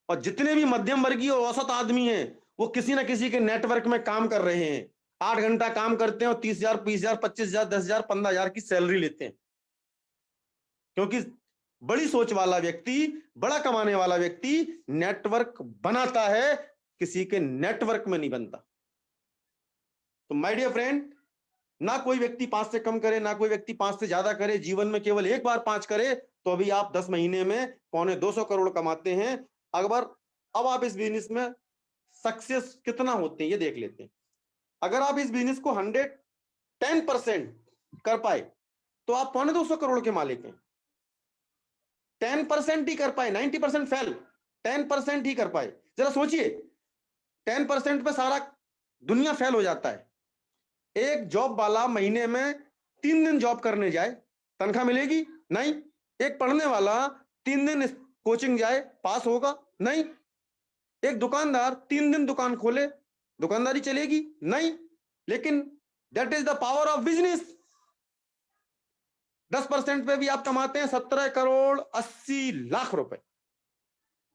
और जितने भी मध्यम वर्गीय और औसत आदमी हैं, वो किसी ना किसी के नेटवर्क में काम कर रहे हैं। 8 घंटा काम करते हैं और 30,000, 20,000, 25,000, 10,000, 15,000 की सैलरी लेते हैं। क्योंकि बड़ी सोच वाला व्यक्ति, बड़ा कमाने वाला व्यक्ति नेटवर्क बनाता है, किसी के नेटवर्क में नहीं बनता। तो माय डियर फ्रेंड, ना कोई व्यक्ति 5 से कम करे, ना कोई व्यक्ति 5 से ज्यादा करे। जीवन में केवल एक बार 5 करे तो अभी आप 10 महीने में 250 करोड़ कमाते हैं। अब आप इस बिजनेस में सक्सेस कितना होते हैं ये देख लेते हैं। अगर आप इस बिजनेस को 110% कर पाए तो आप 250 करोड़ के मालिक हैं। 10% ही कर पाए, 90% फेल, 10% ही कर पाए। जरा सोचिए, 10% पे सारा दुनिया फेल हो जाता है। एक जॉब वाला महीने में 3 दिन जॉब करने जाए, तनख्वाह मिलेगी? नहीं। एक पढ़ने वाला 3 दिन कोचिंग जाए, पास होगा? नहीं। एक दुकानदार 3 दिन दुकान खोले, दुकानदारी चलेगी? नहीं। लेकिन that is the power of business. 10% पे भी आप कमाते हैं 17 करोड़ 80 लाख रुपए।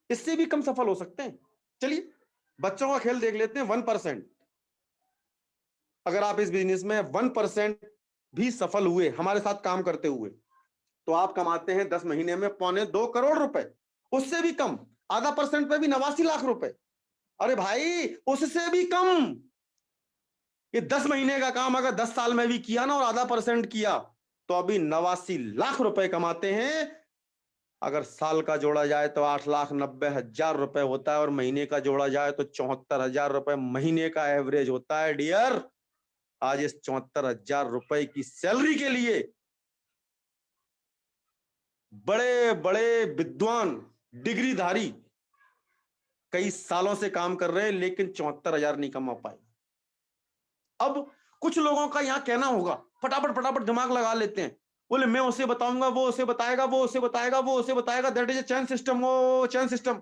इससे भी कम सफल हो सकते हैं। चलिए बच्चों का खेल देख लेते हैं। 1%, अगर आप इस बिजनेस में 1% भी सफल हुए हमारे साथ काम करते हुए, तो आप कमाते हैं 10 महीने में 2.25 करोड़ रुपए, उससे भी कम। आधा परसेंट पे भी 89 लाख रुपए। अरे भाई उससे भी कम। ये 10 महीने का काम अगर 10 साल में भी किया ना और आधा परसेंट किया तो अभी 89 लाख रुपए कमाते हैं। अगर साल का जोड़ा जाए तो 8,90,000 रुपए होता है और महीने का जोड़ा जाए तो 74,000 रुपए महीने का एवरेज होता है डियर। आज इस 74,000 रुपए की सैलरी के लिए बड़े बड़े विद्वान डिग्रीधारी कई सालों से काम कर रहे हैं लेकिन 74,000 नहीं कमा पाए। अब कुछ लोगों का यहां कहना होगा, फटाफट फटाफट दिमाग लगा लेते हैं, बोले मैं उसे बताऊंगा, वो उसे बताएगा, वो उसे बताएगा, वो उसे बताएगा, that is a chain system. वो चैन सिस्टम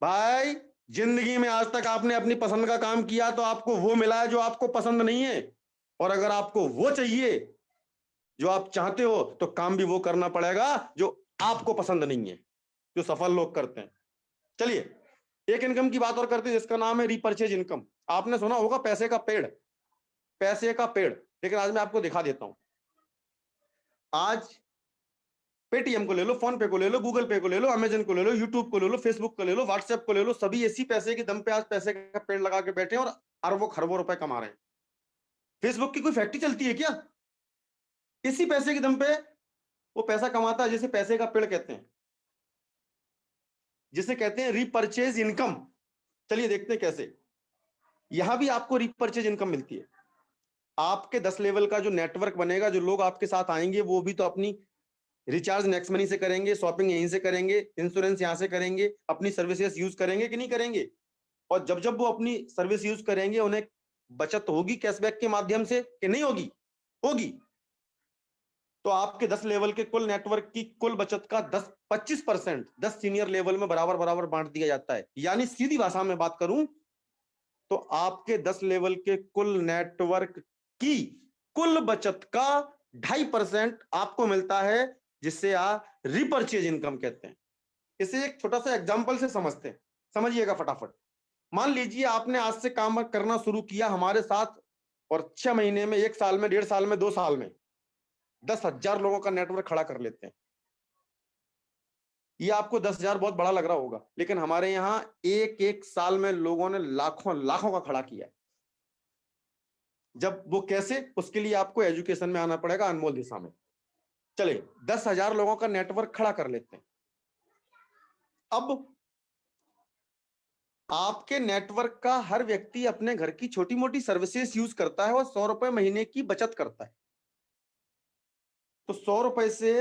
भाई, जिंदगी में आज तक आपने अपनी पसंद का काम किया तो आपको वो मिला है जो आपको पसंद नहीं है, और अगर आपको वो चाहिए जो आप चाहते हो तो काम भी वो करना पड़ेगा जो आपको पसंद नहीं है, जो सफल लोग करते हैं। चलिए एक इनकम की बात और करते हैं जिसका नाम है रीपर्चेज इनकम। आपने सुना होगा पैसे का पेड़, पैसे का पेड़, लेकिन आज मैं आपको दिखा देता हूं। आज पेटीएम को ले लो, फोन पे को ले लो, गूगल पे को ले लो, अमेजन को ले लो, यूट्यूब को ले लो, फेसबुक को ले लो, व्हाट्सएप को ले लो, सभी इसी पैसे के दम पे आज पैसे का पेड़ लगा के बैठे हैं और अरबों खरबों रुपए कमा रहे हैं। फेसबुक की कोई फैक्ट्री चलती है क्या? इसी पैसे के दम पे वो पैसा कमाता है, जिसे पैसे का पेड़ कहते हैं, जिसे कहते हैं रीपर्चेज इनकम। चलिए देखते हैं कैसे। यहां भी आपको रीपर्चेज इनकम मिलती है। आपके 10 लेवल का जो नेटवर्क बनेगा, जो लोग आपके साथ आएंगे वो भी तो अपनी रिचार्ज नेक्स्ट मनी से करेंगे, शॉपिंग यहीं से करेंगे, इंश्योरेंस यहां से करेंगे, अपनी सर्विसेज यूज करेंगे कि नहीं करेंगे? और जब जब वो अपनी सर्विस यूज करेंगे उन्हें बचत होगी कैशबैक के माध्यम से कि नहीं होगी? होगी। तो आपके 10 लेवल के कुल नेटवर्क की कुल बचत का 25% 10 सीनियर लेवल में बराबर बराबर बांट दिया जाता है। यानी सीधी भाषा में बात करूं तो आपके 10 लेवल के कुल नेटवर्क की कुल बचत का 2.5% आपको मिलता है, जिसे आप रिपर्चेज इनकम कहते हैं। इसे एक छोटा सा एग्जांपल से समझते हैं, समझिएगा फटाफट। मान लीजिए आपने आज से काम करना शुरू किया हमारे साथ और 6 महीने में, 1 साल में, 1.5 साल में, 2 साल में 10,000 लोगों का नेटवर्क खड़ा कर लेते हैं। ये आपको 10,000 बहुत बड़ा लग रहा होगा, लेकिन हमारे यहाँ एक एक साल में लोगों ने लाखों लाखों का खड़ा किया है। जब वो कैसे, उसके लिए आपको एजुकेशन में आना पड़ेगा, अनमोल दिशा में। चले 10,000 लोगों का नेटवर्क खड़ा कर लेते हैं। अब आपके नेटवर्क का हर व्यक्ति अपने घर की छोटी मोटी सर्विसेज यूज करता है और 100 रुपए महीने की बचत करता है। तो 100 रुपए से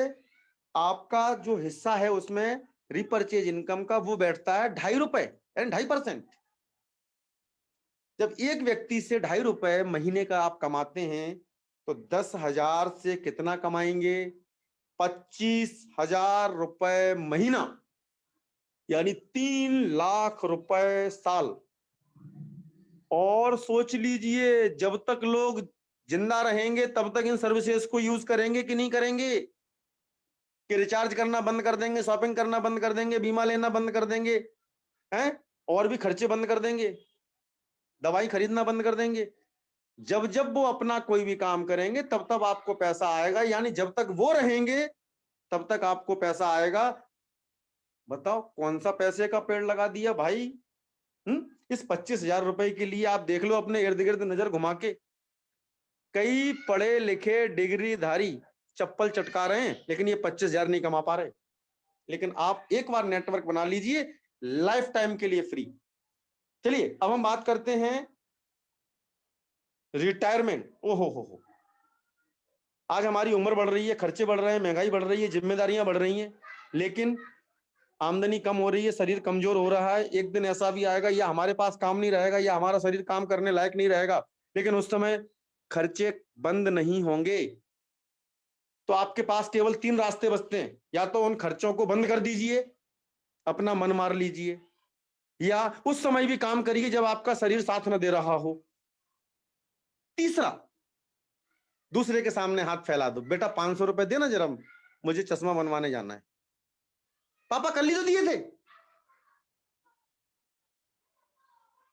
आपका जो हिस्सा है उसमें रिपर्चेज इनकम का वो बैठता है 2.5 रुपए, यानी 2.5%। जब एक व्यक्ति से 2.5 रुपए महीने का आप कमाते हैं तो 10,000 से कितना कमाएंगे? 25,000 रुपए महीना, यानी 3 लाख रुपए साल। और सोच लीजिए जब तक लोग जिंदा रहेंगे तब तक इन सर्विसेज को यूज करेंगे कि नहीं करेंगे? कि रिचार्ज करना बंद कर देंगे, शॉपिंग करना बंद कर देंगे, बीमा लेना बंद कर देंगे, हैं, और भी खर्चे बंद कर देंगे, दवाई खरीदना बंद कर देंगे। जब जब वो अपना कोई भी काम करेंगे तब तब आपको पैसा आएगा, यानी जब तक वो रहेंगे तब तक आपको पैसा आएगा। बताओ कौन सा पैसे का पेड़ लगा दिया भाई। इस 25,000 रुपए के लिए आप देख लो अपने इर्द गिर्द नजर घुमा के, कई पढ़े लिखे डिग्रीधारी चप्पल चटका रहे हैं लेकिन ये 25,000 नहीं कमा पा रहे। लेकिन आप एक बार नेटवर्क बना लीजिए, लाइफ टाइम के लिए फ्री। चलिए अब हम बात करते हैं रिटायरमेंट। ओहो हो, आज हमारी उम्र बढ़ रही है, खर्चे बढ़ रहे हैं, महंगाई बढ़ रही है, जिम्मेदारियां बढ़ रही हैं, लेकिन आमदनी कम हो रही है, शरीर कमजोर हो रहा है। एक दिन ऐसा भी आएगा या हमारे पास काम नहीं रहेगा या हमारा शरीर काम करने लायक नहीं रहेगा, लेकिन उस समय खर्चे बंद नहीं होंगे। तो आपके पास केवल 3 रास्ते बचते हैं, या तो उन खर्चों को बंद कर दीजिए, अपना मन मार लीजिए, या उस समय भी काम करिए जब आपका शरीर साथ न दे रहा हो। तीसरा, दूसरे के सामने हाथ फैला दो, बेटा 500 रुपए देना जरा, मुझे चश्मा बनवाने जाना है। पापा कल ही तो दिए थे,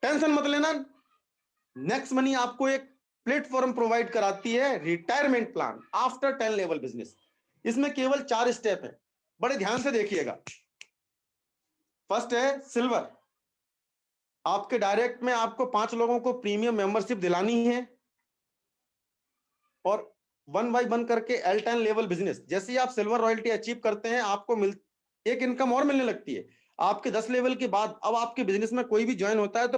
टेंशन मत लेना, नेक्स्ट मनी आपको एक प्लेटफॉर्म प्रोवाइड कराती है retirement plan after 10 level business. इसमें केवल 4 स्टेप है, बड़े ध्यान से देखिएगा। फर्स्ट है सिल्वर, आपके डायरेक्ट में आपको 5 लोगों को प्रीमियम मेंबरशिप दिलानी है और 1 बाय 1 करके L10 लेवल बिजनेस, जैसे ही आप सिल्वर रॉयल्टी अचीव करते हैं आपको एक इनकम और मिलने लगती है। आपके 10 लेवल के बाद अब आपके बिजनेस में कोई भी ज्वाइन होता है तो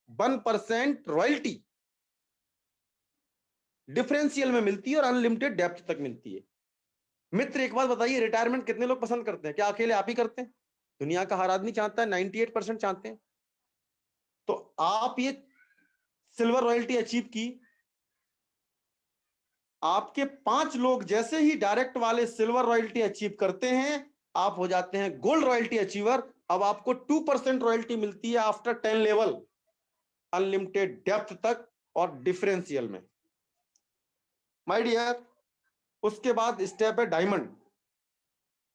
1% रॉयल्टी डिफरेंशियल में मिलती है और अनलिमिटेड डेप्थ तक मिलती है। मित्र एक बात बताइए, रिटायरमेंट कितने लोग पसंद करते हैं? क्या अकेले आप ही करते हैं? दुनिया का हर आदमी चाहता है, 98% चाहते हैं। तो आप ये सिल्वर रॉयल्टी अचीव की, आपके 5 लोग जैसे ही डायरेक्ट वाले सिल्वर रॉयल्टी अचीव करते हैं आप हो जाते हैं गोल्ड रॉयल्टी अचीवर। अब आपको 2% रॉयल्टी मिलती है आफ्टर 10 लेवल, अनलिमिटेड डेप्थ तक और डिफरेंशियल में। माय डियर, उसके बाद स्टेप है डायमंड।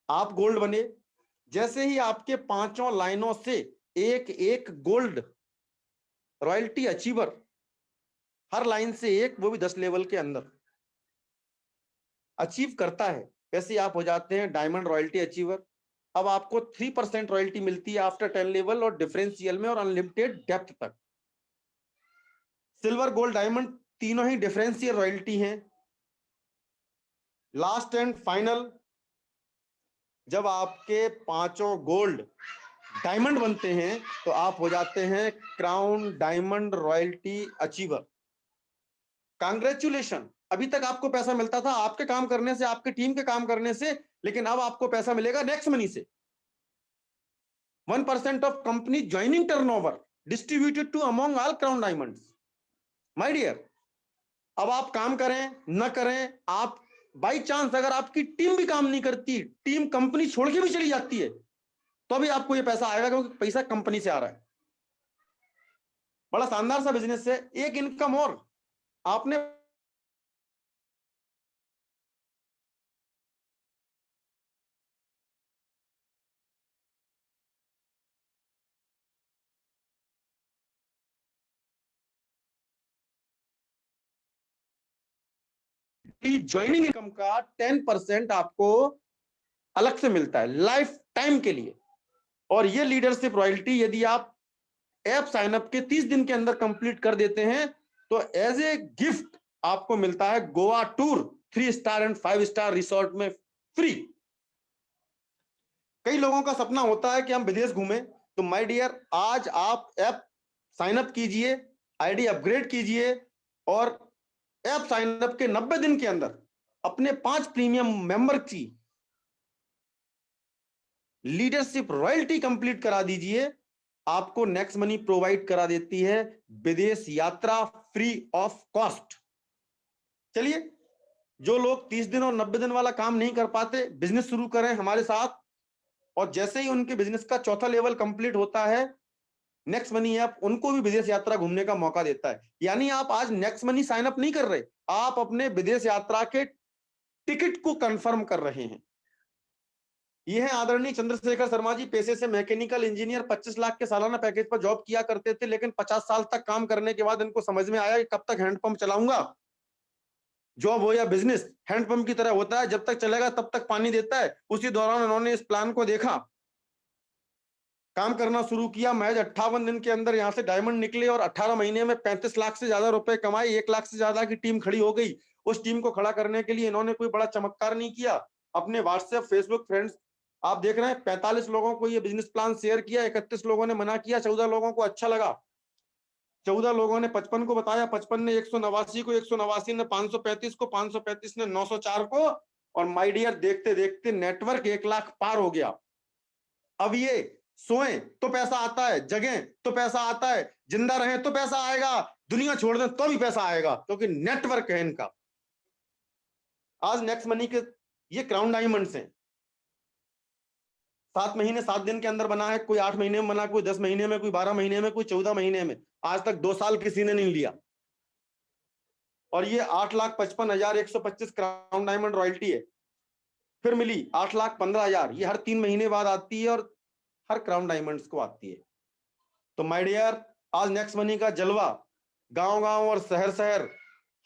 आप गोल्ड बने, जैसे ही आपके 5 लाइनों से एक एक गोल्ड रॉयल्टी अचीवर, हर लाइन से एक, वो भी 10 लेवल के अंदर अचीव करता है, वैसे आप हो जाते हैं डायमंड रॉयल्टी अचीवर। अब आपको 3% रॉयल्टी मिलती है आफ्टर 10 लेवल और डिफरेंशियल में और अनलिमिटेड डेप्थ तक। सिल्वर गोल्ड डायमंड तीनों ही डिफरेंशियल रॉयल्टी हैं। लास्ट एंड फाइनल, जब आपके 5 गोल्ड डायमंड बनते हैं तो आप हो जाते हैं crown diamond royalty achiever. Congratulation, अभी तक आपको पैसा मिलता था आपके काम करने से, आपके टीम के काम करने से, लेकिन अब आपको पैसा मिलेगा नेक्स्ट मनी से। 1% of company joining turnover distributed to among all crown diamonds. My dear, अब आप काम करें न करें, आप बाई चांस अगर आपकी टीम भी काम नहीं करती, टीम कंपनी छोड़ के भी चली जाती है, तो भी आपको ये पैसा आएगा क्योंकि पैसा कंपनी से आ रहा है। बड़ा शानदार सा बिजनेस है। एक इनकम और, आपने ज्वाइनिंग इनकम का 10% आपको अलग से मिलता है लाइफ टाइम के लिए। और ये लीडरशिप रॉयल्टी यदि आप ऐप साइन अप के 30 दिन के अंदर कंप्लीट कर देते हैं तो एज ए गिफ्ट आपको मिलता है Goa tour 3 star and 5 star resort में फ्री। कई लोगों का सपना होता है कि हम विदेश घूमें, तो माय डियर आज आप ऐप साइन अप कीजिए, आईडी अपग्रेड कीजिए और ऐप साइन अप के 90 दिन के अंदर अपने 5 प्रीमियम मेंबर की लीडरशिप रॉयल्टी कंप्लीट करा दीजिए। आपको नेक्स्ट मनी प्रोवाइड करा देती है विदेश यात्रा फ्री ऑफ कॉस्ट। चलिए, जो लोग 30 दिन और 90 दिन वाला काम नहीं कर पाते, बिजनेस शुरू करें हमारे साथ, और जैसे ही उनके बिजनेस का चौथा लेवल कंप्लीट होता है, नेक्स्ट मनी ऐप उनको भी विदेश यात्रा घूमने का मौका देता है। यानी आप आज नेक्स्ट मनी साइन अप नहीं कर रहे, आप अपने विदेश यात्रा के टिकट को कंफर्म कर रहे हैं। ये है आदरणीय चंद्रशेखर शर्मा जी, पेशे से मैकेनिकल इंजीनियर, 25 लाख के सालाना पैकेज पर जॉब किया करते थे, लेकिन 50 साल तक काम करने के बाद इनको समझ में आया कि कब तक हैंडपंप चलाऊंगा। जॉब हो या बिजनेस, हैंडपंप की तरह होता है, जब तक चलेगा तब तक पानी देता है। उसी दौरान उन्होंने इस प्लान को देखा, काम करना शुरू किया। महज 58 दिन के अंदर यहां से डायमंड निकले और 18 महीने में 35 लाख से ज्यादा रुपए कमाए। 1 लाख से ज्यादा की टीम खड़ी हो गई। उस टीम को खड़ा करने के लिए इन्होंने कोई बड़ा चमत्कार नहीं किया, अपने व्हाट्सएप फेसबुक फ्रेंड्स आप देख रहे हैं 45 लोगों को ये बिजनेस प्लान शेयर किया, 31 लोगों ने मना किया, 14 लोगों को अच्छा लगा, 14 लोगों ने 55 को बताया, 55 ने 189 को, 189 ने 535 को, 535 ने 904 को, और माय डियर देखते देखते नेटवर्क 1 लाख पार हो गया। अब ये सोए तो पैसा आता है, जगें तो पैसा आता है, जिंदा रहें तो पैसा आएगा, दुनिया छोड़ दें तो भी पैसा आएगा, क्योंकि नेटवर्क है इनका। आज नेक्स्ट मनी के ये क्राउन डायमंड्स हैं। 7 महीने 7 दिन के अंदर बना है, कोई 8 महीने में बना, कोई 10 महीने में, कोई 12 महीने में, कोई 14 महीने में। आज तक 2 साल किसी ने नहीं लिया। और ये 8,55,125 क्राउन डायमंड रॉयल्टी है। फिर मिली 8,15,000, ये हर 3 महीने बाद आती है और हर क्राउन डायमंड्स को आती है। तो माय डियर, आज नेक्स्ट मनी का जलवा गांव गांव और शहर शहर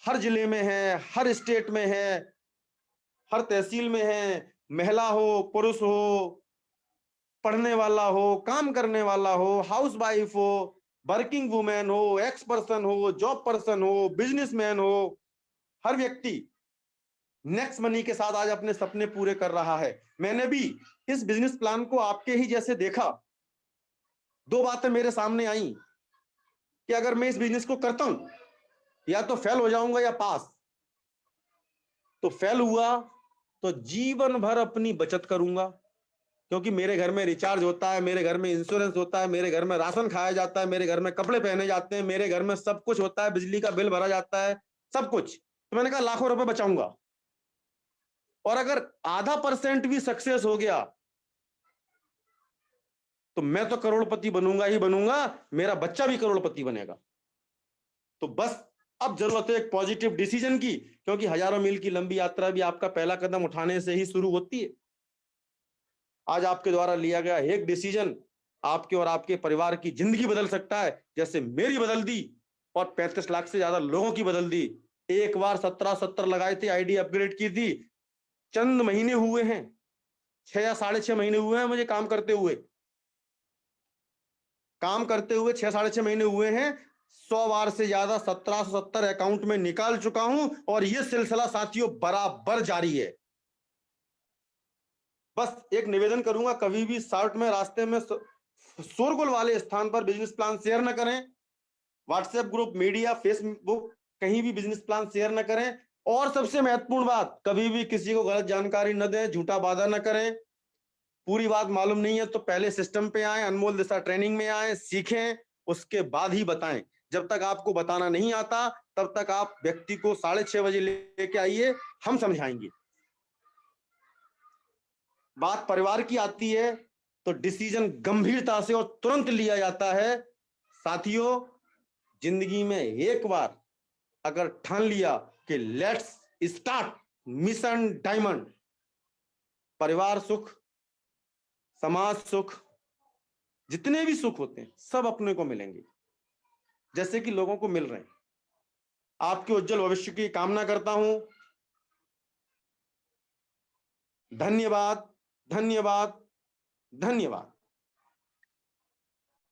हर जिले में है, हर स्टेट में है, हर तहसील में है। महिला हो, पुरुष हो, पढ़ने वाला हो, काम करने वाला हो, हाउस वाइफ हो, वर्किंग वुमेन हो, एक्स पर्सन हो, जॉब पर्सन हो, बिजनेसमैन हो, हर व्यक्ति नेक्स्ट मनी के साथ आज अपने सपने पूरे कर रहा है। मैंने भी इस बिजनेस प्लान को आपके ही जैसे देखा। दो बातें मेरे सामने आई कि अगर मैं इस बिजनेस को करता हूं, या तो फेल हो जाऊंगा या पास। तो फेल हुआ तो जीवन भर अपनी बचत करूंगा, क्योंकि मेरे घर में रिचार्ज होता है, मेरे घर में इंश्योरेंस होता है, मेरे घर में राशन खाया जाता है, मेरे घर में कपड़े पहने जाते हैं, मेरे घर में सब कुछ होता है, बिजली का बिल भरा जाता है, सब कुछ। तो मैंने कहा लाखों रुपए बचाऊंगा। और अगर आधा % भी सक्सेस हो गया तो मैं तो करोड़पति बनूंगा ही बनूंगा, मेरा बच्चा भी करोड़पति बनेगा। तो बस अब जरूरत है एक पॉजिटिव डिसीजन की, क्योंकि हजारों मील की लंबी यात्रा भी आपका पहला कदम उठाने से ही शुरू होती है। आज आपके द्वारा लिया गया एक डिसीजन आपके और आपके परिवार की जिंदगी बदल सकता है, जैसे मेरी बदल दी और 35 लाख से ज्यादा लोगों की बदल दी। एक बार 17 लगाए थे, आईडी अपग्रेड की थी, चंद महीने हुए हैं, 6 या 6.5 महीने हुए हैं मुझे काम करते हुए 6-6.5 महीने हुए हैं। 100 बार से ज्यादा 1770 अकाउंट में निकाल चुका हूं और यह सिलसिला साथियों बराबर जारी है। बस एक निवेदन करूंगा, कभी भी शॉर्ट में रास्ते में शोरगुल वाले स्थान पर बिजनेस प्लान शेयर न करें। व्हाट्सएप ग्रुप, मीडिया, फेसबुक, कहीं भी बिजनेस प्लान शेयर न करें। और सबसे महत्वपूर्ण बात, कभी भी किसी को गलत जानकारी न दें, झूठा वादा न करें। पूरी बात मालूम नहीं है तो पहले सिस्टम पे आए, अनमोल दिशा ट्रेनिंग में आए, सीखें, उसके बाद ही बताएं। जब तक आपको बताना नहीं आता तब तक आप व्यक्ति को 6:30 बजे लेके आइए, हम समझाएंगे। बात परिवार की आती है तो डिसीजन गंभीरता से और तुरंत लिया जाता है। साथियों, जिंदगी में एक बार अगर ठान लिया कि लेट्स स्टार्ट मिशन डायमंड, परिवार सुख, समाज सुख, जितने भी सुख होते हैं सब अपने को मिलेंगे, जैसे कि लोगों को मिल रहे हैं। आपके उज्जवल भविष्य की कामना करता हूं। धन्यवाद, धन्यवाद, धन्यवाद।